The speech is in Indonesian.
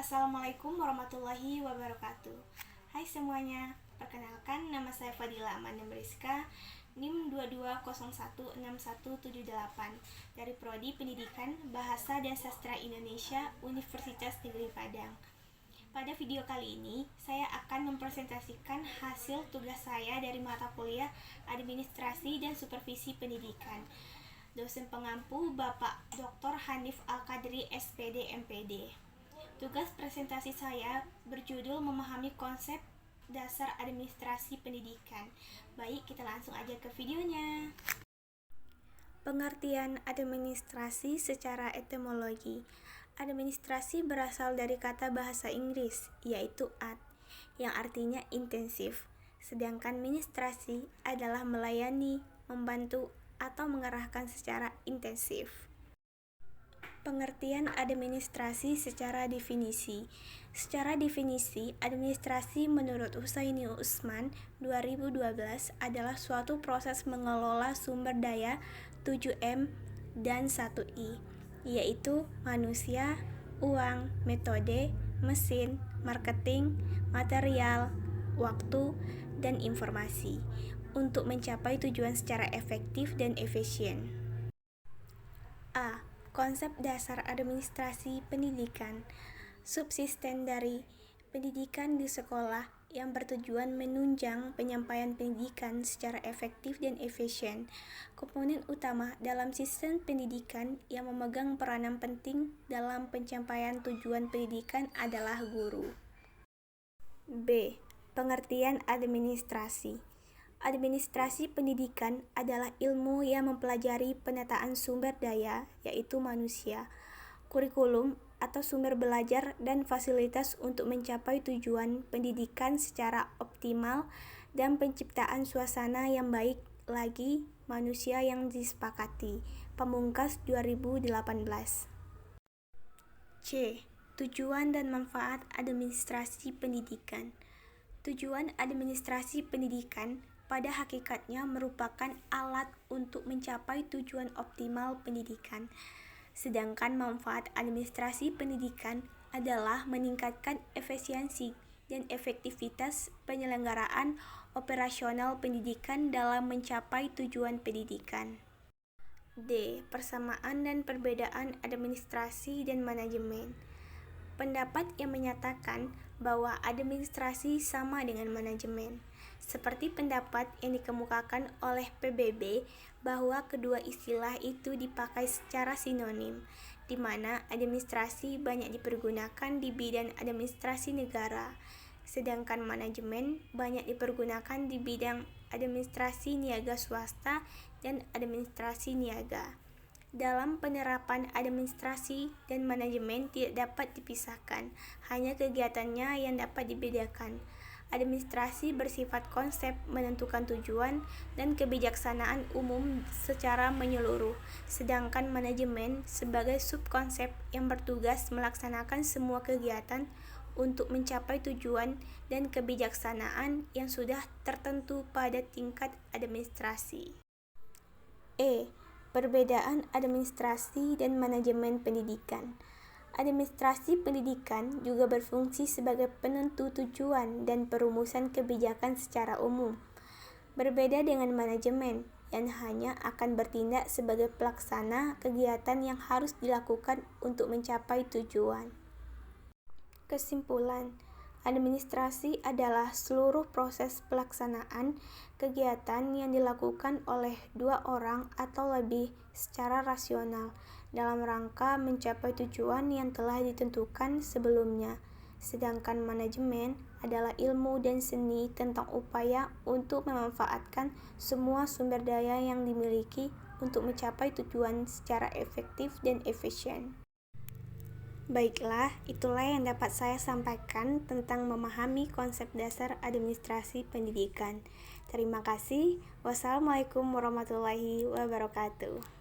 Assalamualaikum warahmatullahi wabarakatuh. Hai semuanya, perkenalkan nama saya Fadila Amanda Briska, NIM 22016178 dari Prodi Pendidikan Bahasa dan Sastra Indonesia Universitas Negeri Padang. Pada video kali ini, saya akan mempresentasikan hasil tugas saya dari mata kuliah Administrasi dan Supervisi Pendidikan. Dosen pengampu Bapak Dr. Hanif Al-Qadri SPD MPD. Tugas presentasi saya berjudul memahami konsep dasar administrasi pendidikan. Baik, kita langsung aja ke videonya. Pengertian administrasi secara etimologi. Administrasi berasal dari kata bahasa Inggris, yaitu ad, yang artinya intensif. Sedangkan ministrasi adalah melayani, membantu, atau mengarahkan secara intensif. Pengertian administrasi secara definisi. Secara definisi, administrasi menurut Husaini Usman 2012 adalah suatu proses mengelola sumber daya 7M dan 1I, yaitu manusia, uang, metode, mesin, marketing, material, waktu, dan informasi untuk mencapai tujuan secara efektif dan efisien. A. Konsep dasar administrasi pendidikan. Subsisten dari pendidikan di sekolah yang bertujuan menunjang penyampaian pendidikan secara efektif dan efisien. Komponen utama dalam sistem pendidikan yang memegang peranan penting dalam pencapaian tujuan pendidikan adalah guru. B. Pengertian administrasi. Administrasi pendidikan adalah ilmu yang mempelajari penataan sumber daya, yaitu manusia, kurikulum atau sumber belajar dan fasilitas untuk mencapai tujuan pendidikan secara optimal dan penciptaan suasana yang baik lagi manusia yang disepakati. Pamungkas 2018. C. Tujuan dan manfaat administrasi pendidikan. Tujuan administrasi pendidikan pada hakikatnya merupakan alat untuk mencapai tujuan optimal pendidikan. Sedangkan manfaat administrasi pendidikan adalah meningkatkan efisiensi dan efektivitas penyelenggaraan operasional pendidikan dalam mencapai tujuan pendidikan. D. Persamaan dan perbedaan administrasi dan manajemen. Pendapat yang menyatakan bahwa administrasi sama dengan manajemen, seperti pendapat yang dikemukakan oleh PBB bahwa kedua istilah itu dipakai secara sinonim, di mana administrasi banyak dipergunakan di bidang administrasi negara, sedangkan manajemen banyak dipergunakan di bidang administrasi niaga swasta dan administrasi niaga. Dalam penerapan administrasi dan manajemen tidak dapat dipisahkan, hanya kegiatannya yang dapat dibedakan. Administrasi bersifat konsep menentukan tujuan dan kebijaksanaan umum secara menyeluruh, sedangkan manajemen sebagai subkonsep yang bertugas melaksanakan semua kegiatan untuk mencapai tujuan dan kebijaksanaan yang sudah tertentu pada tingkat administrasi. E. Perbedaan administrasi dan manajemen pendidikan. Administrasi pendidikan juga berfungsi sebagai penentu tujuan dan perumusan kebijakan secara umum. Berbeda dengan manajemen yang hanya akan bertindak sebagai pelaksana kegiatan yang harus dilakukan untuk mencapai tujuan. Kesimpulan, administrasi adalah seluruh proses pelaksanaan kegiatan yang dilakukan oleh dua orang atau lebih secara rasional dalam rangka mencapai tujuan yang telah ditentukan sebelumnya. Sedangkan manajemen adalah ilmu dan seni tentang upaya untuk memanfaatkan semua sumber daya yang dimiliki untuk mencapai tujuan secara efektif dan efisien. Baiklah, itulah yang dapat saya sampaikan tentang memahami konsep dasar administrasi pendidikan. Terima kasih. Wassalamualaikum warahmatullahi wabarakatuh.